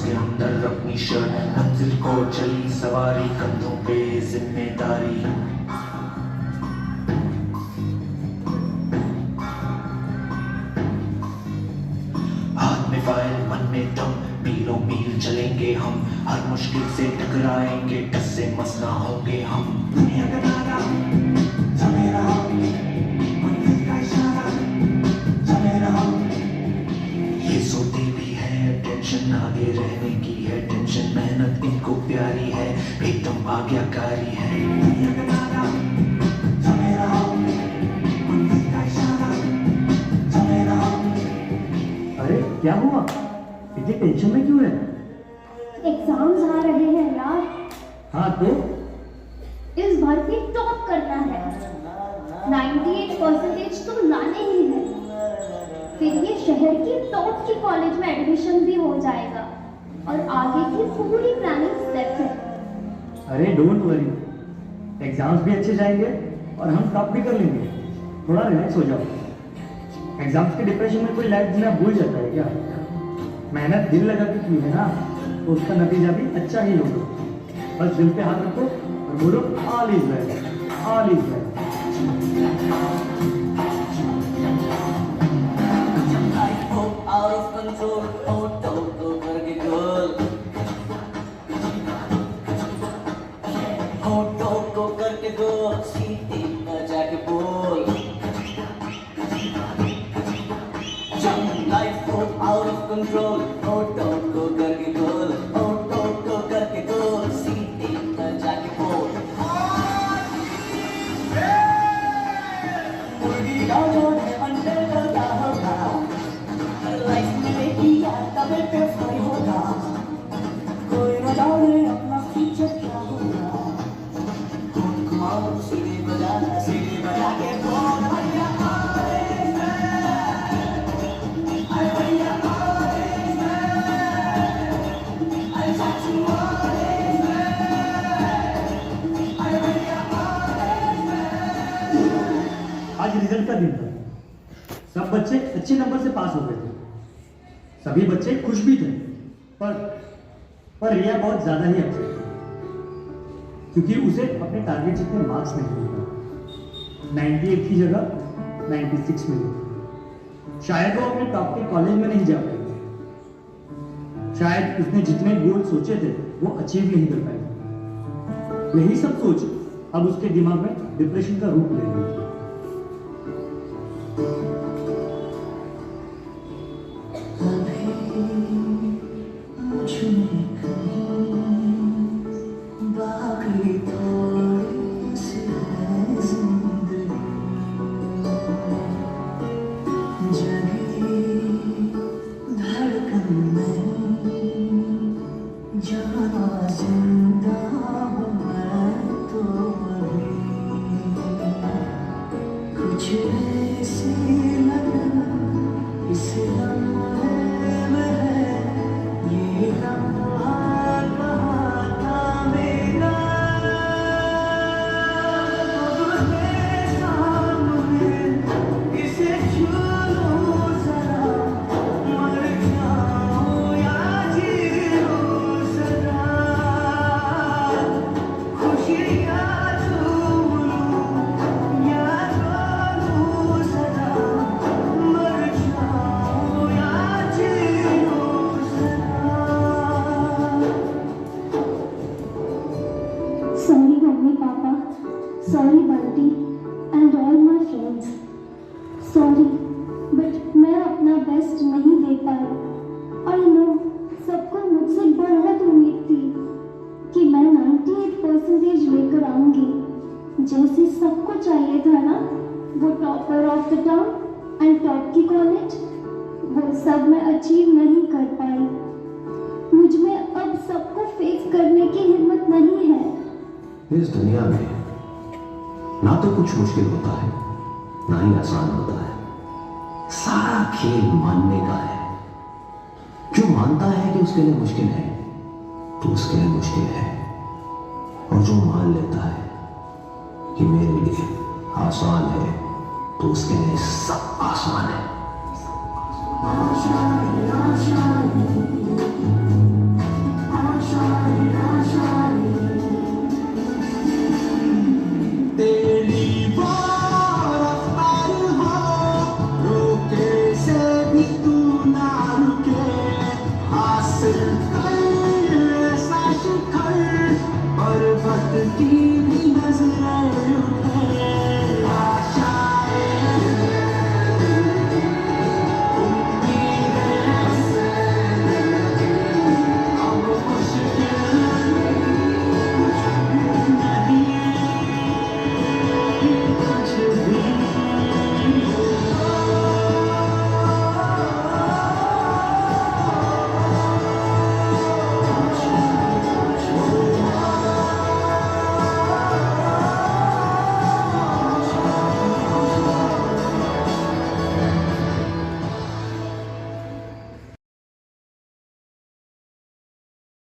के अंदर अपनी शर्ट, मंजिल को चली सवारी, कंधों पे जिम्मेदारी। हाथ में फाइल मन में दम, मीलों मील चलेंगे हम, हर मुश्किल से टकराएंगे, टस से मस ना होंगे हम। दुनिया का तारा चले रहा, मंजिल का इशारा चले रहा। ये सोते भी है, टेंशन आगे रहने की है, टेंशन मेहनत इनको प्यारी है, एकदम आज्ञाकारी है। दुनिया का तारा चले रहा, मंजिल का इशारा चले रहा। अरे क्या हुआ, इतनी टेंशन में क्यों है? एग्जाम्स आ रहे हैं यार। हाँ तो इस बार भी टॉप करना है, 98% तो लाने ही है, फिर ये शहर की टॉप की कॉलेज में एडमिशन भी हो जाएगा और आगे की पूरी प्लानिंग सेट है। अरे डोंट वरी, एग्जाम्स भी अच्छे जाएंगे और हम टॉप भी कर लेंगे। थोड़ा रिलैक्स हो जाओ। एग्जाम्स के डिप्रेशन में कोई लाइफ जीना भूल जाता है क्या? मेहनत दिल लगा के की है ना, तो उसका नतीजा भी अच्छा ही होगा। बस दिल पे हाथ रखो और बोलो all is well, all is well. Out of control, go करके गोल, go करके गोल, सीटी बजा के बोल। Life go out of control, go करके गोल, go करके गोल, सीटी बजा के बोल। मुर्गी गाजर है अंडे का क्या होगा, लाइफ में किया तबे पे फ्राई होगा, कोई न जाने अपना फ्यूचर क्या होगा। सीढ़ी बजा के बोल भैया आज रिजल्ट का दिन था, सब बच्चे अच्छे नंबर से पास हो गए थे, सभी बच्चे खुश भी थे, पर रिया बहुत ज्यादा ही अपसेट थी, क्योंकि उसे अपने टारगेट जितने मार्क्स नहीं मिले। 98 की जगह 96 मिले। शायद वो अपने टॉप के कॉलेज में नहीं जा पाई, शायद उसने जितने गोल सोचे थे वो अचीव नहीं कर पाई। यही सब सोच अब उसके दिमाग में डिप्रेशन का रूप ले रही थी। Sorry Bunty and all my friends. Sorry, but मैं अपना बेस्ट नहीं दे पाई। I know सबको मुझसे बहुत उम्मीद थी कि मैं 98% लेकर आऊंगी, जैसे सबको चाहिए था ना, वो topper of the town and top की कॉलेज, वो सब मैं अचीव नहीं कर पाई। मुझ में अब सबको फेस करने की हिम्मत नहीं है। इस दुनिया में ना तो कुछ मुश्किल होता है, ना ही आसान होता है। सारा खेल मानने का है। जो मानता है कि उसके लिए मुश्किल है, तो उसके लिए मुश्किल है, और जो मान लेता है कि मेरे लिए आसान है, तो उसके लिए सब आसान है। फटती नजरें उठे आशाएं उम्मीदें से अब मुश्किल नहीं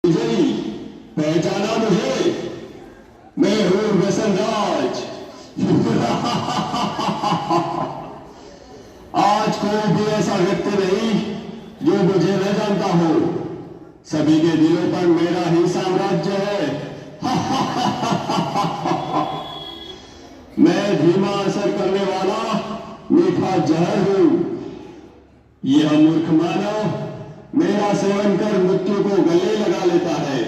कुछ भी पहचाना मुझे? मैं हूं वसंतराज। आज कोई भी ऐसा व्यक्ति नहीं जो मुझे न जानता हो। सभी के दिलों पर मेरा ही साम्राज्य है। मैं धीमा असर करने वाला मीठा जहर हूं। यह मूर्ख मानव मेरा सेवन कर मृत्यु को गले लगा लेता है।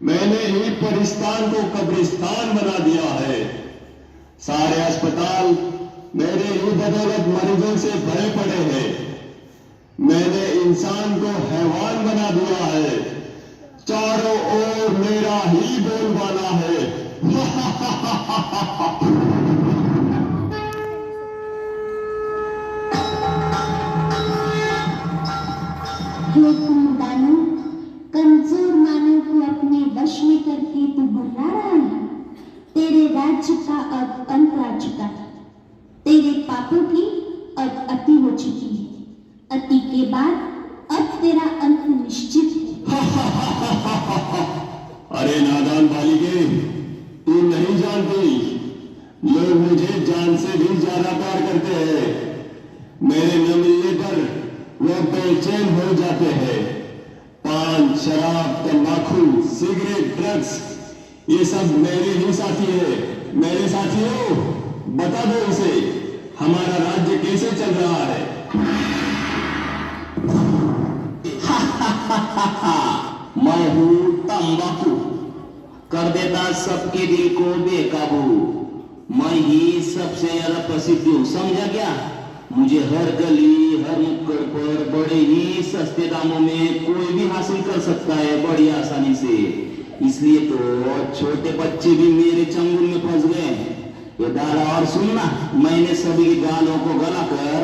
मैंने ही परिस्तान को कब्रिस्तान बना दिया है। सारे अस्पताल मेरे ही बदौलत मरीजों से भरे पड़े हैं। मैंने इंसान को हैवान बना दिया है। चारों ओर मेरा ही बोलबाला है। हे कुमुदानो, कमजोर मानव को अपने वश में करके तू बुला रहा है। तेरे राज्य का अब अंत आ चुका है। तेरे पापों की अब अति हो चुकी है। अति के बाद अब तेरा अंत निश्चित है। अरे नादान बालिके, तू नहीं जानती, लोग मुझे जान से भी ज्यादा प्यार करते हैं। मेरे न मिलने पर वो बेचैन हो जाते हैं। पान, शराब, तंबाकू, सिगरेट, ड्रग्स, ये सब मेरे ही साथी है। मेरे साथियों, बता दो इसे, हमारा राज्य कैसे चल रहा है? मैं हूं तंबाकू, कर देता सबके दिल को बेकाबू। मैं ही सबसे ज्यादा प्रसिद्ध हूं, समझा क्या? मुझे हर गली हर नुक्कड़ पर बड़े ही सस्ते दामों में कोई भी हासिल कर सकता है, बड़ी आसानी से। इसलिए तो छोटे बच्चे भी मेरे चंगुल में फंस गए। ये दादा, और सुनना, मैंने सभी गालों को गलाकर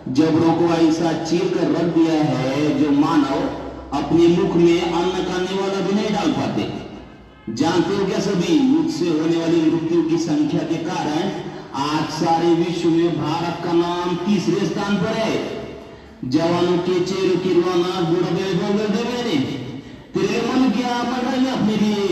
जबड़ों को ऐसा चीर कर रख दिया है जो मानव अपने मुख में अन्न खाने वाला भी नहीं डाल पाते। जानते हो क्या सभी, मुझसे होने वाली मृत्यु की संख्या के कारण आज सारे विश्व में भारत का नाम तीसरे स्थान पर है। जवानों के चेहरों की रुआना बुढ़े बोल दे मैंने, तेरे मन क्या मर रही है अपने लिए।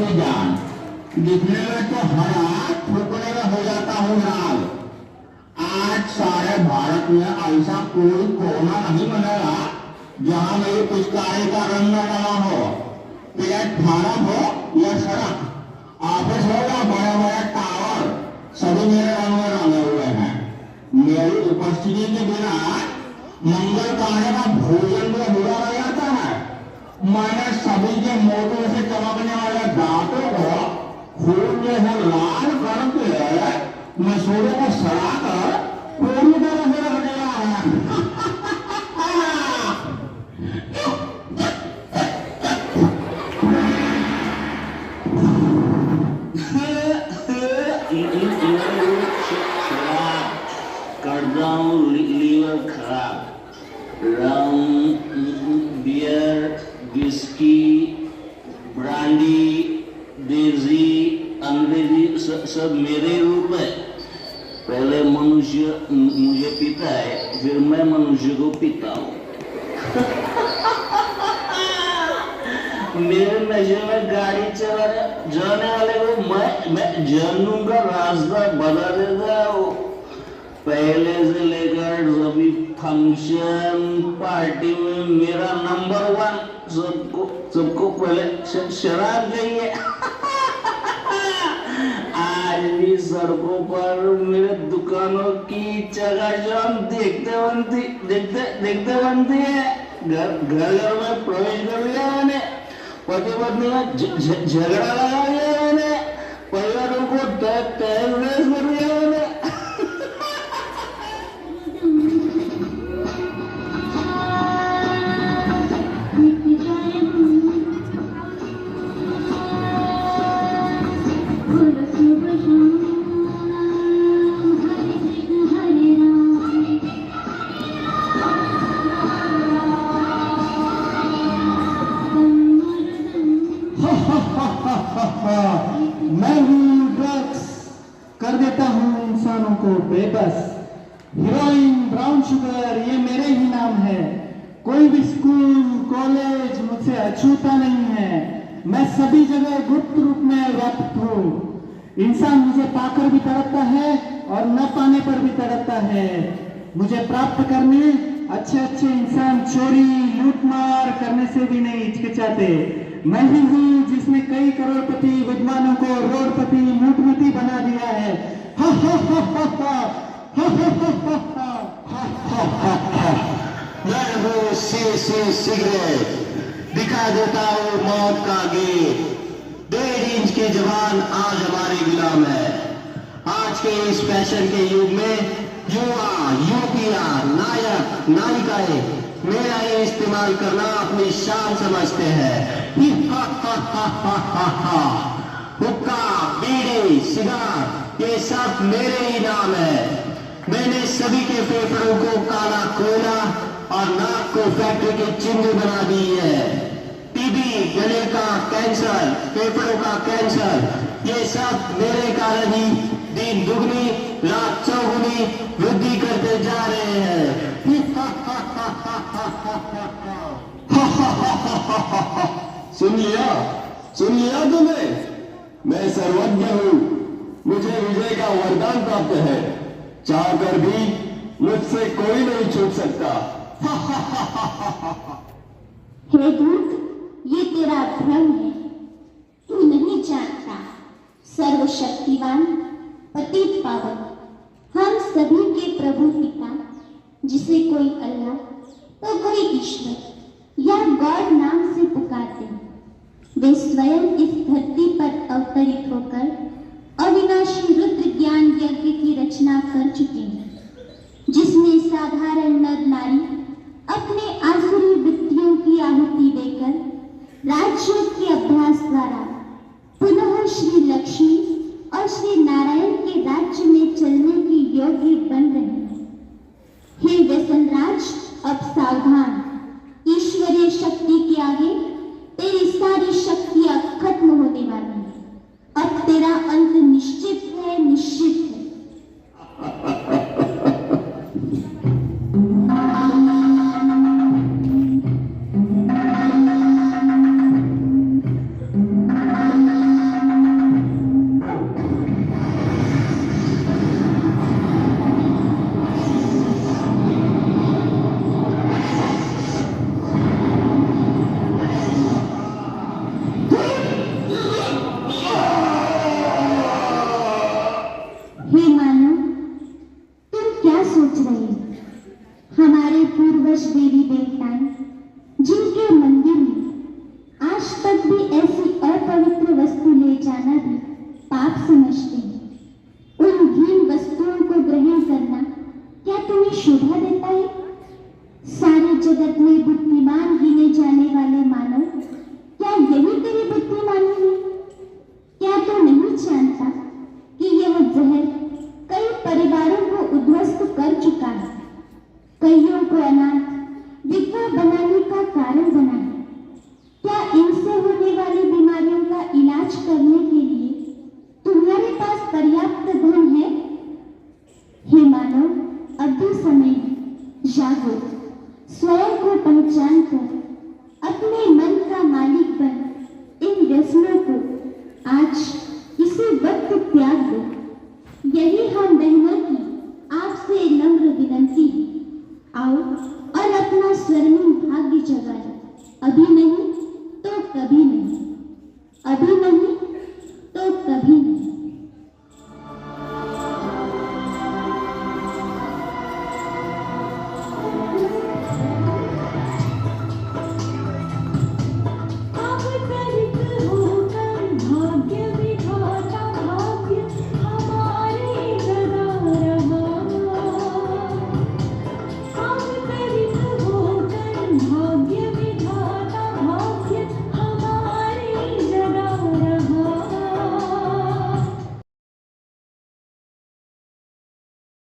जान दिखने में तो हरा ठोकने में हो जाता हूँ लाल। आज सारे भारत में ऐसा कोई कोना नहीं बनेगा जहाँ मेरी पिचकारी का रंग न डाला हो। प्लेटफार्म हो या सड़क, ऑफिस हो या बड़े बड़े टावर, सभी मेरे रंग में रंगे हुए हैं। मेरी उपस्थिति के बिना मंगल कार्य का भोजन भी अधूरा रह जाता है। मैंने सभी के मोटों से चमकने वाले दांतों को खून में से लाल करके मसूरों को सड़ाकर पूरी तरह से रख दिया है। करता हूँ लीवर खराब। रम, बियर, विस्की, ब्रांडी, देसी, अंग्रेजी सब मेरे रूप है। पहले मनुष्य मुझे पीता है, फिर मैं मनुष्य को पीता हूँ। मेरे नशे में गाड़ी चलाने वाले को मैं जानू का रास्ता बता देता हूँ। पहले से लेकर सभी फंक्शन पार्टी में मेरा नंबर 1, सबको पहले शराब चाहिए। आज भी सड़कों पर मेरे दुकानों की चकाचौंध देखते बनती है। घर में प्रवेश कर लिया मैंने, पति पत्नी का झगड़ा लगा लिया मैंने, परिवारों को तहस कर दिया मैंने। मैं हूँ ड्रग्स, कर देता हूँ इंसानों को बेबस। हीरोइन, ब्राउन शुगर, ये मेरे ही नाम है। कोई भी स्कूल कॉलेज मुझसे अछूता नहीं है। मैं सभी जगह गुप्त रूप में व्याप्त हूँ। इंसान मुझे पाकर भी तड़पता है और न पाने पर भी तड़पता है। मुझे प्राप्त करने अच्छे इंसान चोरी लूटमार करने से भी नहीं हिचकिचाते। मैं ही हूँ जिसने कई करोड़पति विद्वानों को रोडपति मूठमती बना दिया है। मैं हूँ सिगरेट, दिखा देता हूँ मौत का गेट। 1.5 इंच के जवान आज हमारे गुलाम है। आज के इस फैशन के युग में युवा युवतियां नायक नायिकाएं मेरा ये इस्तेमाल करना अपनी शान समझते हैं। हुक्का, बीड़ी, सिगार, ये सब मेरे ही नाम है। मैंने सभी के फेफड़ों को काला कोयला और नाक को फैक्ट्री के चिन्ह बना दी है। टीबी, गले का कैंसर, फेफड़ों का कैंसर, ये सब मेरे कारण ही दिन दुगनी रात चौगुनी वृद्धि करते जा रहे हैं। सुन लिया तुमने? मैं सर्वज्ञ हूँ, मुझे विजय का वरदान प्राप्त है। चाहकर भी मुझसे कोई नहीं छूट सकता। हे दूत, ये तेरा भ्रम है। तू नहीं जानता, सर्वशक्तिवान पतित पावन हम सभी के प्रभु पिता, जिसे कोई अल्लाह तो कोई ईश्वर या गॉड नाम से पुकारते हैं, वे स्वयं इस धरती पर अवतरित होकर अविनाशी रुद्र ज्ञान यज्ञ की रचना कर चुके हैं, जिसमें साधारण नर नारी अपने आसुरी वृत्तियों की आहुति देकर राजयोग के अभ्यास द्वारा पुनः श्री लक्ष्मी और श्री नारायण के राज्य में चलने के योग्य बन रहे हैं। हे व्यसनराज, अब सावधान। ईश्वरीय शक्ति के आगे तेरी सारी शक्तियां खत्म होने वाली हैं। अब तेरा अंत निश्चित है, निश्चित है। हमारे पूर्वज देवी देवताएं, जिनके मंदिर में आज तक भी ऐसी अपवित्र वस्तु ले जाना भी पाप समझते हैं, उन घृण वस्तुओं को ग्रहण करना क्या तुम्हें शोभा देता है? सारे जगत में बुद्धिमान गिने जाने वाले मानव, क्या यही तेरी बुद्धिमानी है? क्या तू नहीं जानता कि यह जहर कई परिवारों को उद्ध्वस्त कर चुका है, कईयों को अनाथ विधवा बनाने का कारण बना है? क्या इनसे होने वाली बीमारियों का इलाज करने के लिए तुम्हारे पास पर्याप्त धन है? हे मानव, अब भी समय है, जागो, स्वयं को पहचान कर अपने मन का मालिक बन इन व्यसनों को आज